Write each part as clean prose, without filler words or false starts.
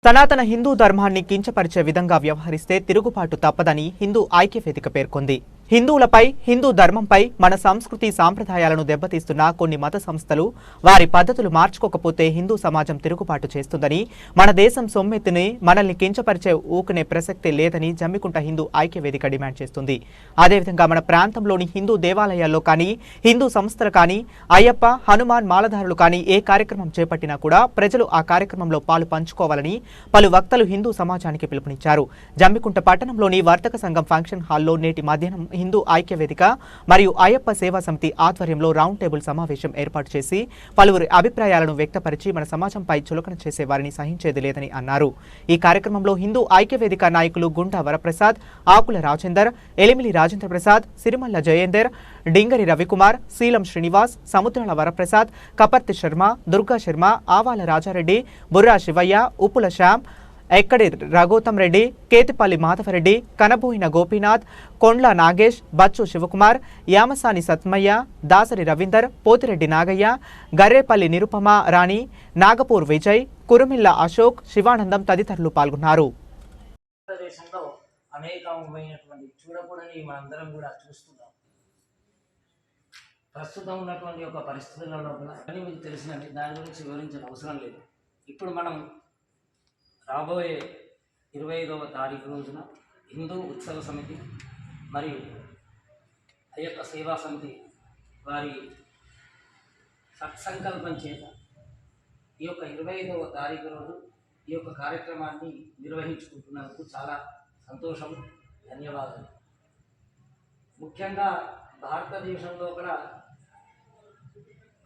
సనాతన హిందూ ధర్మాన్ని కించపరిచే విధంగా వ్యవహరిస్తే తిరుగుబాటు తప్పదని హిందూ ఐక్యవేదిక పేర్కొంది. హిందువులపై, హిందూ ధర్మంపై, మన సంస్కృతి సాంప్రదాయాలను దెబ్బతీస్తున్న కొన్ని మత సంస్థలు వారి పద్ధతులు మార్చుకోకపోతే హిందూ సమాజం తిరుగుబాటు చేస్తుందని, మన దేశం సొమ్మెత్తుని మనల్ని కించపరిచే ఊకునే ప్రసక్తే లేదని జమ్మికుంట హిందూ ఐక్యవేదిక డిమాండ్ చేస్తుంది. అదేవిధంగా మన ప్రాంతంలోని హిందూ దేవాలయాల్లో కానీ, హిందూ సంస్థలు కానీ, అయ్యప్ప, హనుమాన్ మాలధారులు కానీ ఏ కార్యక్రమం చేపట్టినా కూడా ప్రజలు ఆ కార్యక్రమంలో పాలు పంచుకోవాలని పలు వక్తలు హిందూ సమాజానికి పిలుపునిచ్చారు. జమ్మికుంట పట్టణంలోని వర్తక సంఘం ఫంక్షన్ హాల్లో నేటి మధ్యాహ్నం హిందూ ఐక్యవేదిక మరియు అయ్యప్ప సేవా సమితి ఆధ్వర్యంలో రౌండ్ టేబుల్ సమావేశం ఏర్పాటు చేసి పలువురి అభిప్రాయాలను వ్యక్తపరిచి మన సమాజంపై చులకన చేసే వారిని సహించేది లేదని అన్నారు. ఈ కార్యక్రమంలో హిందూ ఐక్యవేదిక నాయకులు గుండా వరప్రసాద్, ఆకుల రాజేందర్, ఎలిమిలి రాజేంద్ర ప్రసాద్, సిరిమల్ల జయేందర్, డింగరి రవికుమార్, శీలం శ్రీనివాస్, సముద్రాల వరప్రసాద్, కపర్తి శర్మ, దుర్గా శర్మ, ఆవాల రాజారెడ్డి, బుర్రా శివయ్య, ఉప్పుల శ్యామ్, ఎక్కడి రఘోతం రెడ్డి, కేతిపల్లి మాధవరెడ్డి, కనబోయిన గోపీనాథ్, కొండ్ల నాగేష్, బచ్చు శివకుమార్, యామసాని సత్మయ్య, దాసరి రవీందర్, పోతిరెడ్డి నాగయ్య, గర్రేపల్లి నిరుపమ రాణి, నాగపూర్ విజయ్, కురుమిల్ల అశోక్, శివానందం తదితరులు పాల్గొన్నారు. ప్రస్తుతం ఉన్నటువంటి ఒక పరిస్థితులలో కూడా అని మీకు తెలిసినట్టు దాని గురించి వివరించిన అవసరం లేదు. ఇప్పుడు మనం రాబోయే 25వ తారీఖు రోజున హిందూ ఉత్సవ సమితి మరియు అయ్యప్ప సేవా సమితి వారి సత్సంకల్పం చేత ఈ యొక్క 25వ తారీఖు రోజు ఈ యొక్క కార్యక్రమాన్ని నిర్వహించుకుంటున్నందుకు చాలా సంతోషం, ధన్యవాదాలు. ముఖ్యంగా భారతదేశంలో కూడా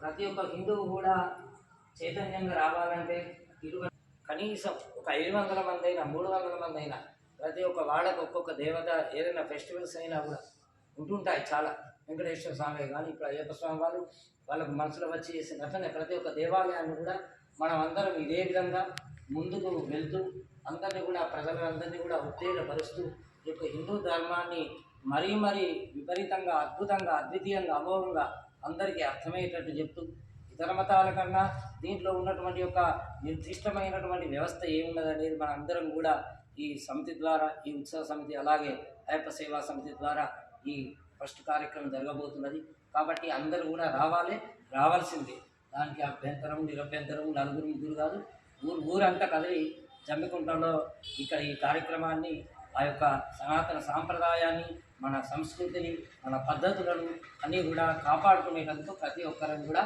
ప్రతి ఒక్క హిందువు కూడా చైతన్యంగా రావాలంటే కనీసం ఒక 500 మంది అయినా 300 మంది అయినా ప్రతి ఒక్క వాళ్ళకు ఒక్కొక్క దేవత ఏదైనా ఫెస్టివల్స్ అయినా కూడా ఉంటుంటాయి. చాలా వెంకటేశ్వర స్వామి కానీ ఇప్పుడు అయ్యప్ప స్వామి వాళ్ళకు మనసులో వచ్చి చేసిన అట్లనే ప్రతి ఒక్క దేవాలయాన్ని కూడా మనం అందరం ఇదే విధంగా ముందుకు వెళ్తూ అందరినీ కూడా ప్రజలందరినీ కూడా ఉత్తేజపరుస్తూ ఈ యొక్క హిందూ ధర్మాన్ని మరీ విపరీతంగా, అద్భుతంగా, అద్వితీయంగా, అమోఘంగా అందరికీ అర్థమయ్యేటట్టు చెప్తూ ఇతర మతాల కన్నా దీంట్లో ఉన్నటువంటి ఒక నిర్దిష్టమైనటువంటి వ్యవస్థ ఏమున్నదనేది మన అందరం కూడా ఈ సమితి ద్వారా, ఈ ఉత్సవ సమితి అలాగే అయ్యప్ప సేవా సమితి ద్వారా ఈ ఫస్ట్ కార్యక్రమం జరగబోతున్నది. కాబట్టి అందరూ కూడా రావాల్సిందే. దానికి అభ్యంతరం, నిరభ్యంతరం, నలుగురు ముగ్గురు కాదు, ఊరంతా కదిలి జమ్మికుంటలో ఇక్కడ ఈ కార్యక్రమాన్ని ఆ యొక్క సనాతన సాంప్రదాయాన్ని, మన సంస్కృతిని, మన పద్ధతులను అన్నీ కూడా కాపాడుకునేటందుకు ప్రతి ఒక్కరం కూడా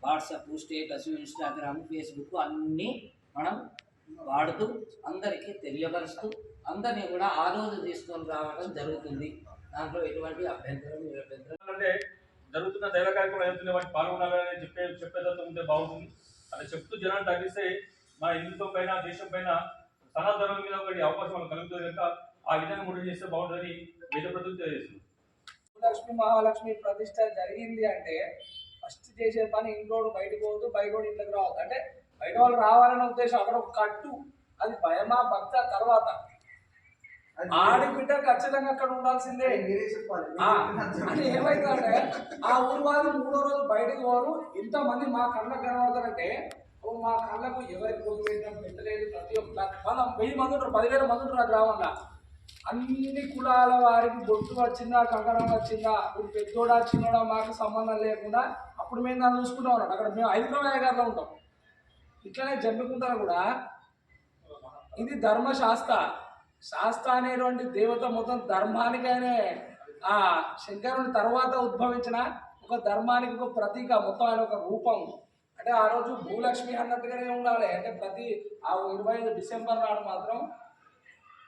వాట్సాప్, స్టేటస్, ఇన్స్టాగ్రామ్, ఫేస్బుక్ అన్నీ మనం వాడుతూ అందరికీ తెలియపరుస్తూ అందరినీ కూడా ఆ రోజు తీసుకొని రావడం జరుగుతుంది. దాంట్లో ఎటువంటి అభ్యంతరం, నిరభ్యంతరం అంటే జరుగుతున్న దైవ కార్యక్రమం ఏదైతే వాటి పాల్గొనాలని చెప్పేదంతా ఉంటే బాగుంటుంది. అది చెప్తూ జనాలు తగ్గిస్తే మన హిందుత్వం పైన, దేశం పైన, సనాతన ధర్మం మీద ఒకటి అవకాశం మనకు కలుగుతుంది కనుక ఆ విధంగా ముందు చేస్తే బాగుంటుందని వేద ప్రతినిధులు తెలియజేస్తుంది. లక్ష్మి మహాలక్ష్మి ప్రతిష్ట జరిగింది అంటే ఫస్ట్ చేసే పని ఇంట్లోడు బయటకు పోవద్దు, బయటోడు ఇంట్లోకి రావద్దు. అంటే బయట వాళ్ళు రావాలనే ఉద్దేశం. అక్కడ ఒక కట్టు, అది భయమా భక్త తర్వాత ఆడిబిడ్డ ఖచ్చితంగా అక్కడ ఉండాల్సిందే అని ఏమైందంటే ఆ ఊరు వాళ్ళు 3వ రోజు బయటకు పోరు. ఇంతమంది మా కళ్ళకు కనబడతారంటే మా కళ్ళకు ఎవరికి పొద్దు పెట్టడం పెట్టలేదు. ప్రతి ఒక్క 1000 మంది ఉంటారు, 10,000 మంది ఉంటారు ఆ గ్రామంలో. అన్ని కులాల వారికి బొట్టు వచ్చిందా, కంకణం వచ్చిందా, ఇప్పుడు పెద్దోడా చిన్నోడా మాకు సంబంధం లేకుండా అప్పుడు మేము దాన్ని చూసుకుంటా ఉన్నాం. అక్కడ మేము 5 గారిలో ఉంటాం. ఇట్లనే జమ్మికుంటారు కూడా ఇది శాస్త్ర అనేటువంటి దేవత మొత్తం ధర్మానికైనా ఆ శంకరుని తర్వాత ఉద్భవించిన ఒక ధర్మానికి ఒక ప్రతీక, మొత్తం ఆయన ఒక రూపం. అంటే ఆ రోజు భూలక్ష్మి అన్నట్టుగానే ఉండాలి. అంటే ప్రతి ఆ 25 డిసెంబర్ నాడు మాత్రం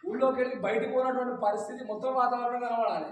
ఊళ్ళోకి వెళ్ళి బయటకు పోయినటువంటి పరిస్థితి మొత్తం వాతావరణం కనబడాలి.